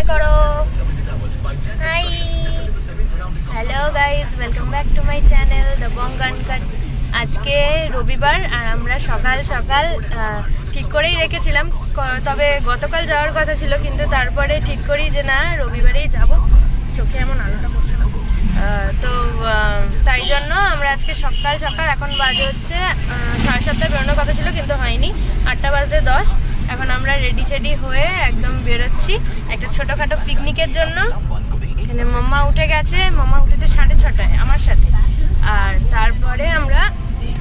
High করো। Hi, hello guys, welcome back to my channel the Bong uncut. আজকে রবিবার আর আমরা সকাল সকাল ঠিক করেই রেখেছিলাম, তবে গতকাল যাওয়ার কথা ছিল, কিন্তু তারপরে ঠিক করি যে না, রবিবারেই যাব। চোখে এমন আলোটা পড়ছে না, তো তাই জন্য আমরা আজকে সকাল সকাল, এখন বাজে হচ্ছে 7:30 বেরোনোর কথা ছিল কিন্তু হয়নি, 8:10। এখন আমরা রেডি টেডি হয়ে একদম বেরোচ্ছি একটা ছোটোখাটো পিকনিকের জন্য। এখানে মাম্মা উঠে গেছে, মাম্মা উঠেছে 6:30 আমার সাথে। আর তারপরে আমরা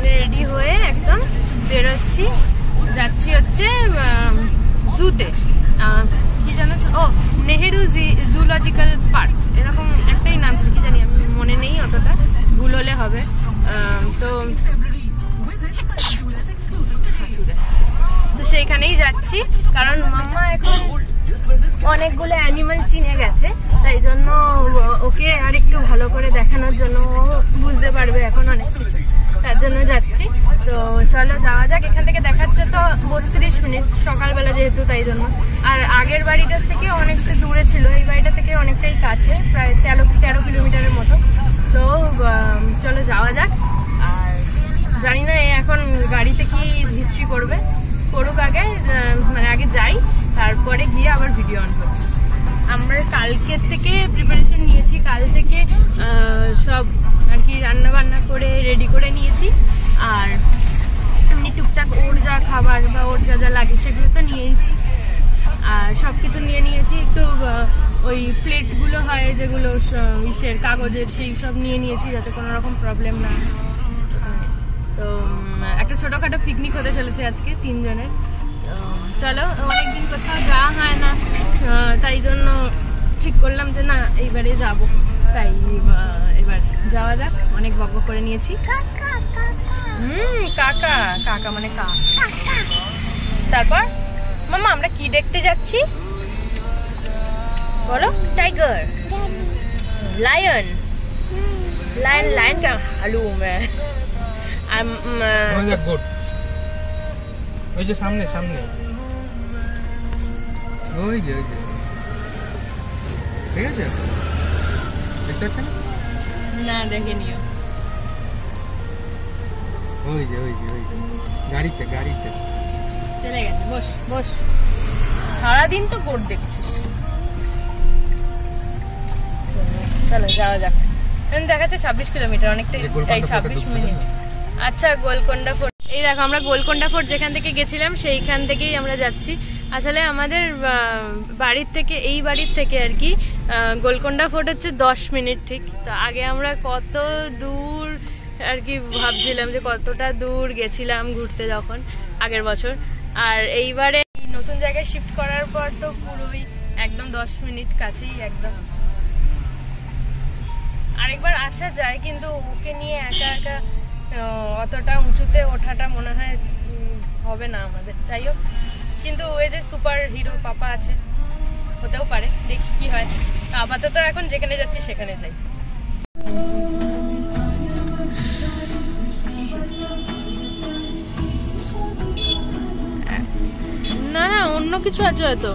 রেডি হয়ে একদম বেরোচ্ছি, যাচ্ছি হচ্ছে জুতে, কি জানো, ও নেহেরু জুলজিক্যাল পার্ক, এরকম একটাই নাম ছিল, কি জানি আমি মনে নেই, অতটা ভুল হলে হবে। তো সেইখানেই যাচ্ছি, কারণ মাম্মা এখন অনেকগুলো অ্যানিমাল চিনে গেছে, তাই জন্য ওকে আর একটু ভালো করে দেখানোর জন্য, ও বুঝতে পারবে এখন অনেক কিছু, তার জন্য যাচ্ছি। তো চলো যাওয়া যাক। এখান থেকে দেখাচ্ছে তো 32 মিনিট, সকালবেলা যেহেতু, তাই জন্য। আর আগের বাড়িটার থেকে অনেকটা দূরে ছিল, এই বাড়িটা থেকে অনেকটাই কাছে, প্রায় 13 কিলোমিটারের মতো। তো চলো যাওয়া যাক। আর জানি না এখন গাড়িতে কি হিস্ট্রি করবে, করুক আগে, মানে আগে যাই, তারপরে গিয়ে আবার ভিডিও অন করছি। আমরা কালকের থেকে প্রিপারেশন নিয়েছি, কাল থেকে সব আর কি রান্না বান্না করে রেডি করে নিয়েছি। আর এমনি টুকটাক ওর যা খাবার বা ওর যা যা লাগে সেগুলো তো নিয়েছি, আর সব কিছু নিয়ে নিয়েছি। একটু ওই প্লেটগুলো হয় যেগুলো ইসের কাগজের, সেই সব নিয়ে নিয়েছি যাতে কোনো রকম প্রবলেম না হয়। তো একটা ছোটোখাটো পিকনিক হতে চলেছে আজকে 3 জনের। চলো, অনেকদিন কোথাও যাওয়া হয় না, তাই জন্য ঠিক করলাম যে না, এইবারে যাব, তাই এবার যাওয়া যাক। অনেক বক করে নিয়েছি। কাকা, কাকা মানে তারপর মামা আমরা কি দেখতে যাচ্ছি বলো? টাইগার, লায়ন, লায়ন, লায়ন क्या आलू में ওই যে সামনে সামনে, ওই যে ঠিক আছে, দেখতে পাচ্ছেন না? দেখে নিও, ওই যে ওই যে ওই যে গাড়িতে গাড়িতে চলে গেছে। বস বস, সারাদিন তো গোট দেখছিস। চলো যাওয়া যাক। দেখাচ্ছে 26 কিলোমিটার, অনেকটাই, 26 মিনিট। আচ্ছা, গোলকোন্ডা ফোর্ট, এই দেখো আমরা গোলকোন্ডা ফোর্ট যেখান থেকে গেছিলাম সেইখান থেকেই আমরা যাচ্ছি। আসলে আমাদের বাড়ির থেকে, এই বাড়ির থেকে আর কি গোলকোন্ডা ফোর্ট হচ্ছে 10 মিনিট ঠিক। তো আগে আমরা কত দূর আর কি ভাবছিলাম যে কতটা দূর গেছিলাম ঘুরতে যখন আগের বছর, আর এইবারে নতুন জায়গায় শিফট করার পর তো পুরোই একদম 10 মিনিট কাছেই একদম। আরেকবার আসা যায়, কিন্তু ওকে নিয়ে একা একা অতটা উঁচুতে ওঠাটা মনে হয় হবে না আমাদের। যাই হোক, কিন্তু ওই যে সুপার হিরো পাপা আছে, হতেও পারে, দেখি কি হয়। আপাতত এখন যেখানে যাচ্ছি সেখানে যাই। না না, অন্য কিছু আছে হয়তো।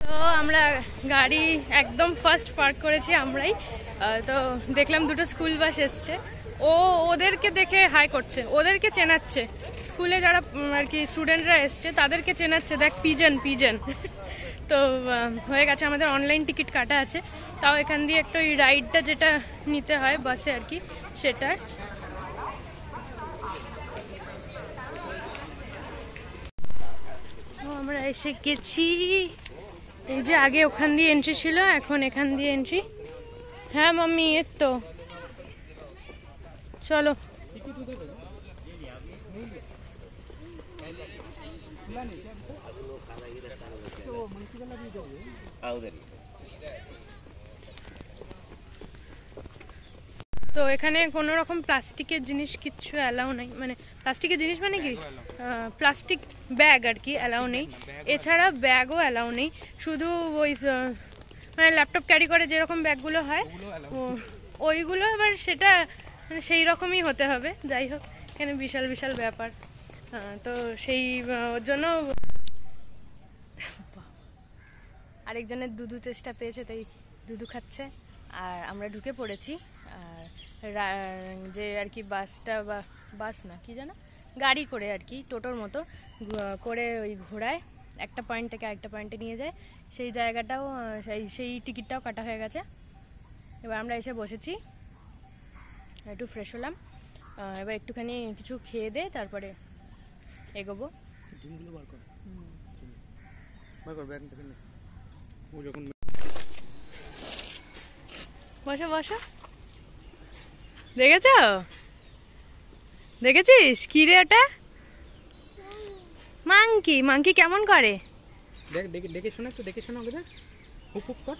তো আমরা গাড়ি একদম ফার্স্ট পার্ক করেছি আমরাই। তো দেখলাম দুটো স্কুল বাস এসছে, ও ওদেরকে দেখে হাই করছে, ওদেরকে চেনাচ্ছে, স্কুলে যারা আর কি স্টুডেন্টরা এসছে তাদেরকে চেনাচ্ছে, দেখ পিজন পিজন। তো হয়ে গেছে, আমাদের অনলাইন টিকিট কাটা আছে, তাও এখান দিয়ে একটা ওই রাইডটা যেটা নিতে হয় বাসে আর কি, সেটার। আমরা এসে গেছি, এই যে আগে ওখান দিয়ে এন্ট্রি ছিল, এখন এখান দিয়ে এন্ট্রি। হ্যাঁ মাম্মি, এর তো চলো। তো এখানে কোনো রকম প্লাস্টিকের জিনিস কিচ্ছু অ্যালাউ নেই, মানে প্লাস্টিকের জিনিস মানে কি প্লাস্টিক ব্যাগ আর কি অ্যালাউ নেই, এছাড়া ব্যাগও অ্যালাউ নেই, শুধু ওই মানে ল্যাপটপ ক্যারি করে যেরকম ব্যাগগুলো হয় ওইগুলো, এবার সেটা সেই রকমই হতে হবে। যাই হোক, এখানে বিশাল বিশাল ব্যাপার। তো সেই ওর জন্য আরেকজনের দুধু চেষ্টা পেয়েছে, তাই দুধু খাচ্ছে, আর আমরা ঢুকে পড়েছি। আর যে আর কি বাসটা, বা বাস না কি জানো, গাড়ি করে আর কি টোটোর মতো করে ওই ঘোড়ায় একটা পয়েন্ট থেকে আরেকটা পয়েন্টে নিয়ে যায়, সেই জায়গাটাও সেই টিকিটটাও কাটা হয়ে গেছে। এবার আমরা এসে বসেছি, একটু ফ্রেশ হলাম, এবার একটুখানি কিছু খেয়ে দে তারপরে এগোবো। ডিমগুলো বার কর, বার কর ব্যাগ থেকে নে। ও যখন বসো বসো, দেখেছ, দেখেছিস কি রে ওটা? মাংকি। মাংকি কেমন করে দেখ, দেখে দেখে শোনা, একটু দেখে শোনা, ওকে দেখ, হুপ হুপ কর।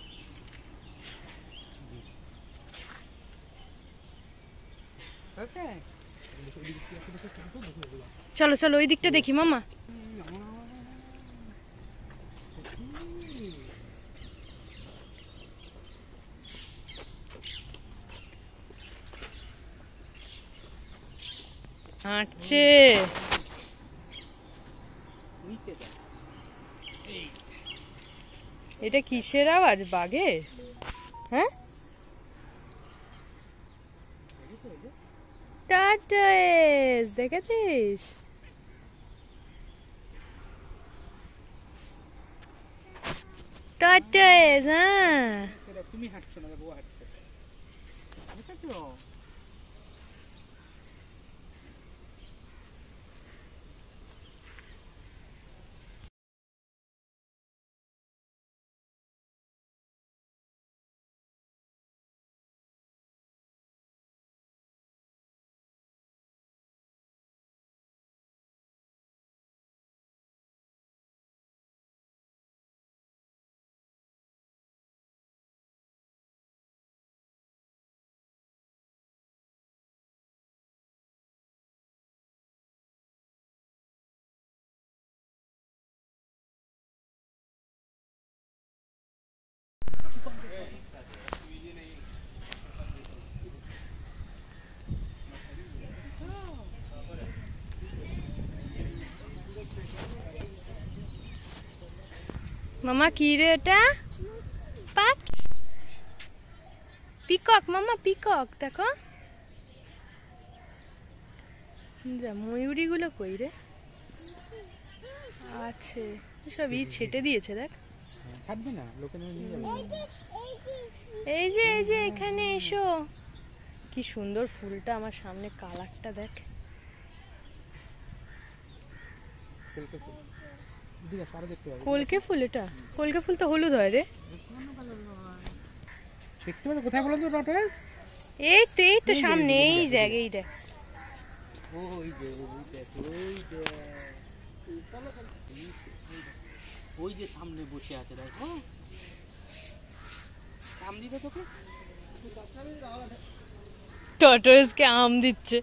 চলো চলো ওই দিকটা দেখি মামা। হাঁটছে, এটা কিসের আওয়াজ? বাঘের? হ্যাঁ, টার্টয়েস দেখেছিস? টার্টয়েস, হ্যাঁ। তুমি হাঁটছো না, ও হাঁটছে, দেখেছো? মামা কি রে এটা? পাক, পিকক মামা, পিকক দেখো। ময়ূরী গুলো কই রে? আছে, সব ছেটে দিয়েছে দেখ। ছাড়বে না, লোকে নিয়ে যাবে। এই যে এই যে এখানে এসো, কি সুন্দর ফুলটা আমার সামনে, কালারটা দেখ। কলকে ফুল, এটা কলকে ফুল তো হলুদ হয় রে। দেখতে পাচ্ছ কোথায় বলো তো টর্টয়েস? এই তো সামনে, এই জায়গায় দেখ। ওই যে, ওই যে সামনে বসে আছে দেখো, আম দিবে তোকে, টর্টয়েসকে আম দিচ্ছে।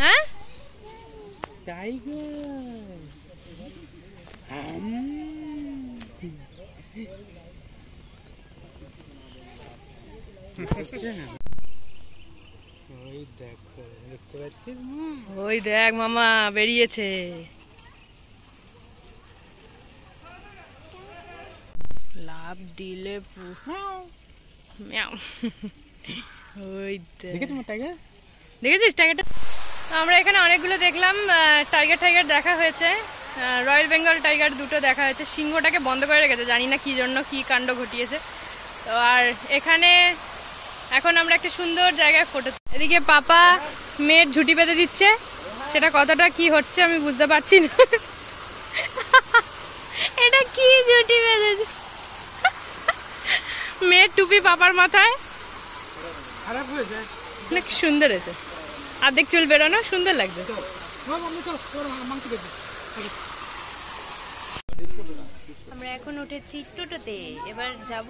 হ্যাঁ, টাইগার আম। ওই দেখো, দেখতে পাচ্ছিস? ওই দেখ মামা বেরিয়েছে। লাভ দিলে ওই দেখেছো টাইগার? দেখেছিস টাইগারটা? আমরা এখানে অনেকগুলো দেখলাম, টাইগার দেখা হয়েছে, রয়্যাল বেঙ্গল টাইগার দুটো দেখা হয়েছে। সিংহটাকে বন্ধ করে রেখেছে, জানি না কি জন্য, কি কাণ্ড ঘটিয়েছে। তো আর এখানে এখন আমরা একটা সুন্দর জায়গায় ফটো, এদিকে পাপা মেয়ের ঝুঁটি বেঁধে দিচ্ছে, সেটা কতটা কি হচ্ছে আমি বুঝতে পারছি না। এটা কি ঝুঁটি বেঁধেছে? মেয়ের টুপি পাপার মাথায়, খারাপ হয়েছে না কি সুন্দর হয়েছে, অর্ধেক চুল বেরোনো, সুন্দর লাগছে। আমরা এখন উঠেছি টোটোতে, এবার যাব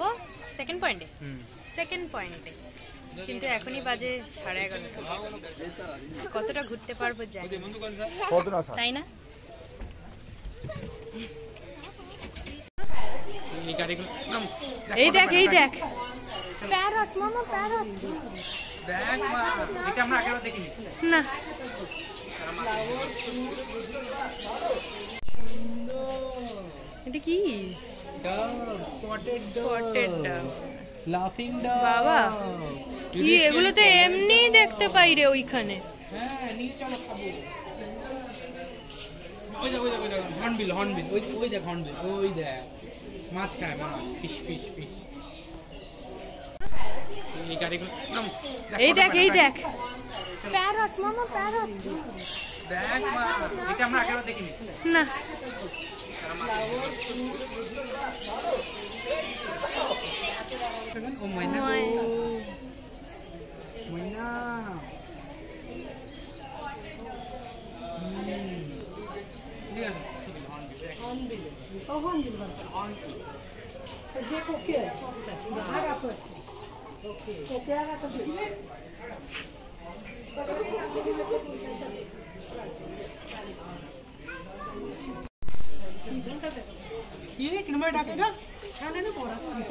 সেকেন্ড পয়েন্টে। সেকেন্ড পয়েন্টে, কিন্তু এখনই বাজে 11:30। কতটা ঘুরতে পারবো জানি, তাই না? এই দেখ এই দেখ, প্যারট মামা, প্যারট। দেখ মা, এটা আমরা আগেও দেখিনি না, এটা কি? স্পটেড ডাব, লাফিং ডাব। বাবা কি এগুলো তো এমনি দেখতে পাই রে ওইখানে। হ্যাঁ নিয়ে চলো খাবো। ওই দেখ ওই দেখ ওই দেখ হর্নবিল, হর্নবিল, ওই দেখ হর্নবিল, ওই দেখ মাছ খায়, মাছ, ফিশ ফিশ ফিশ। এই গাড়িগুলো নাম, এই দেখ এই দেখ, প্যারট মামা, প্যারট। দেখ মা, এটা আমরা আগেও দেখিনি না, ও ময়না, ময়না। ময়না।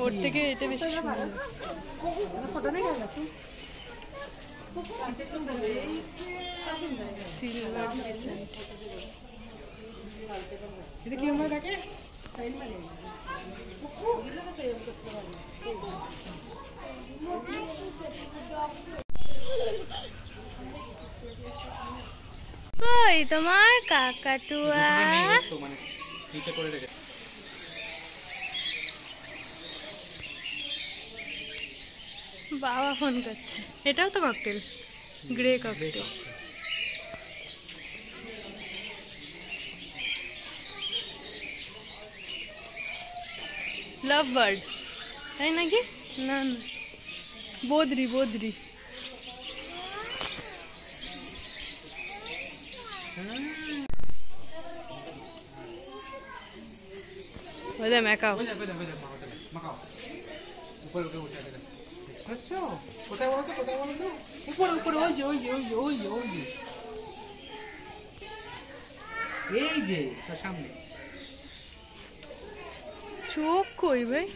ওর থেকে এটা বেশি সুন্দর। Silver crescent. এটা কি আমরা দেখে কই তোমার কাকাতুয়া? মানে নিচে করে রেখে। বাবা ফোন করছে। এটাও তো cocktail, grey cocktail. Love bird, তাই নাকি? না না, বদ্রি বদ্রি। ওদের মেকাও। মাকাও উপরে উঠে উঠে দেখা আচ্ছা কোথায় বলো তো, কোথায় বলো তো? উপরে উপরে, ওই যে ওই যে ওই যে ওই যে ওই যে এই যে তার সামনে। চোখ কই ভাই?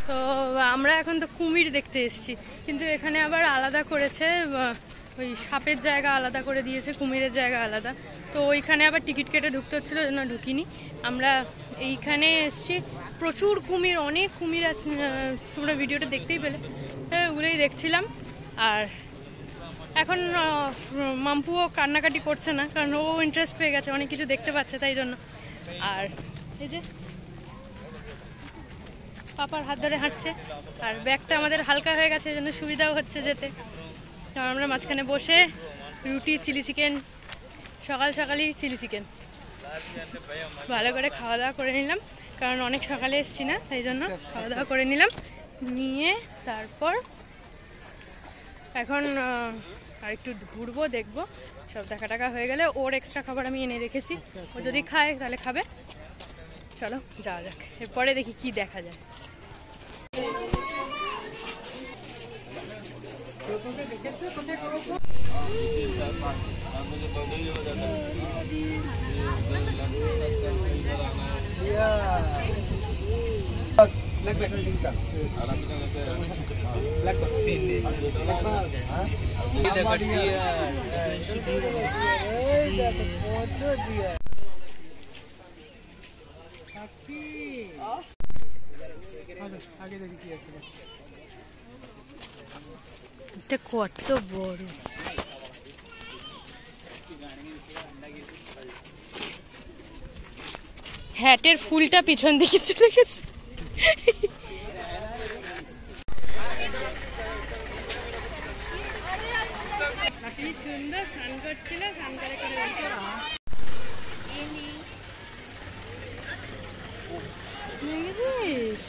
তো আমরা এখন তো কুমির দেখতে এসেছি, কিন্তু এখানে আবার আলাদা করেছে, ওই সাপের জায়গা আলাদা করে দিয়েছে, কুমিরের জায়গা আলাদা। তো ওইখানে আবার টিকিট কেটে ঢুকতে হচ্ছিল, ওই জন্য ঢুকিনি। আমরা এইখানে এসেছি, প্রচুর কুমির, অনেক কুমির আছে, তোমরা ভিডিওটা দেখতেই পেলে, ওগুলোই দেখছিলাম। আর এখন মাম্পুও কান্নাকাটি করছে না, কারণ ও ইন্টারেস্ট পেয়ে গেছে, অনেক কিছু দেখতে পাচ্ছে তাই জন্য। আর এই যে পাপার হাত ধরে হাঁটছে, আর ব্যাগটা আমাদের হালকা হয়ে গেছে, এই জন্য সুবিধাও হচ্ছে যেতে। আমরা মাঝখানে বসে রুটি, চিলি চিকেন, সকাল সকালই চিলি চিকেন ভালো করে খাওয়া দাওয়া করে নিলাম, কারণ অনেক সকালে এসছি না, তাই জন্য খাওয়া দাওয়া করে নিলাম। নিয়ে তারপর এখন আর একটু ঘুরবো, দেখবো, সব দেখা টাকা হয়ে গেলে ওর এক্সট্রা খাবার আমি এনে রেখেছি, ও যদি খায় তাহলে খাবে। চলো যাওয়া যাক, এরপরে দেখি কি দেখা যায়। আগে দেখি কি আছে। এটা কত বড়! হ্যাটের ফুলটা পিছন দিকে চলে গেছে। কি সুন্দর স্নান করছিল, স্নান করে দেখেছিস?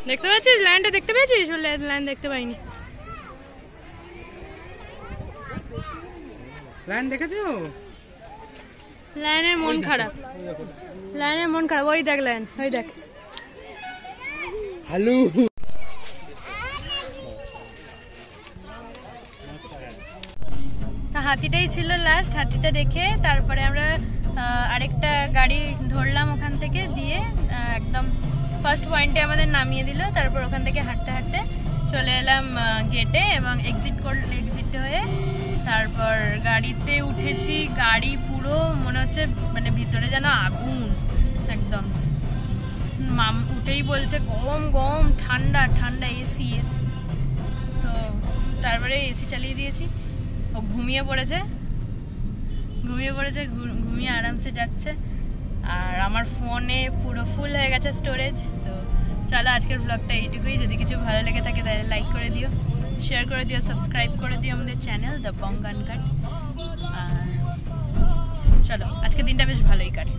দেখতে পাচ্ছিস লাইনটা? দেখতে পেয়েছিস? লাইন দেখতে পাইনি। লাইন দেখেছো? লাইনের মন খারাপ, লাইনের মন খারাপ। ওই দেখ লাইন, ওই দেখ। হ্যালো, হাতিটাই ছিল লাস্ট। হাতিটা দেখে তারপরে আমরা আরেকটা গাড়ি ধরলাম ওখান থেকে, দিয়ে একদম ফার্স্ট পয়েন্টে আমাদের নামিয়ে দিল। তারপর ওখান থেকে হাঁটতে হাঁটতে চলে এলাম গেটে এবং এক্সিট হয়ে তারপর গাড়িতে উঠেছি। গাড়ি পুরো মনে হচ্ছে মানে ভিতরে যেন আগুন একদম। উঠেই বলছে গরম গরম, ঠান্ডা ঠান্ডা, এসি এসি। তো তারপরে এসি চালিয়ে দিয়েছি। ও ঘুমিয়ে পড়েছে, ঘুমিয়ে আরামসে যাচ্ছে। আর আমার ফোনে পুরো ফুল হয়ে গেছে স্টোরেজ। তো চলো আজকের ব্লগটা এইটুকুই। যদি কিছু ভালো লেগে থাকে তাহলে লাইক করে দিও, শেয়ার করে দিও, সাবস্ক্রাইব করে দিও আমাদের চ্যানেল দ্য বং আনকাট। আর চলো আজকের দিনটা বেশ ভালোই কাটে।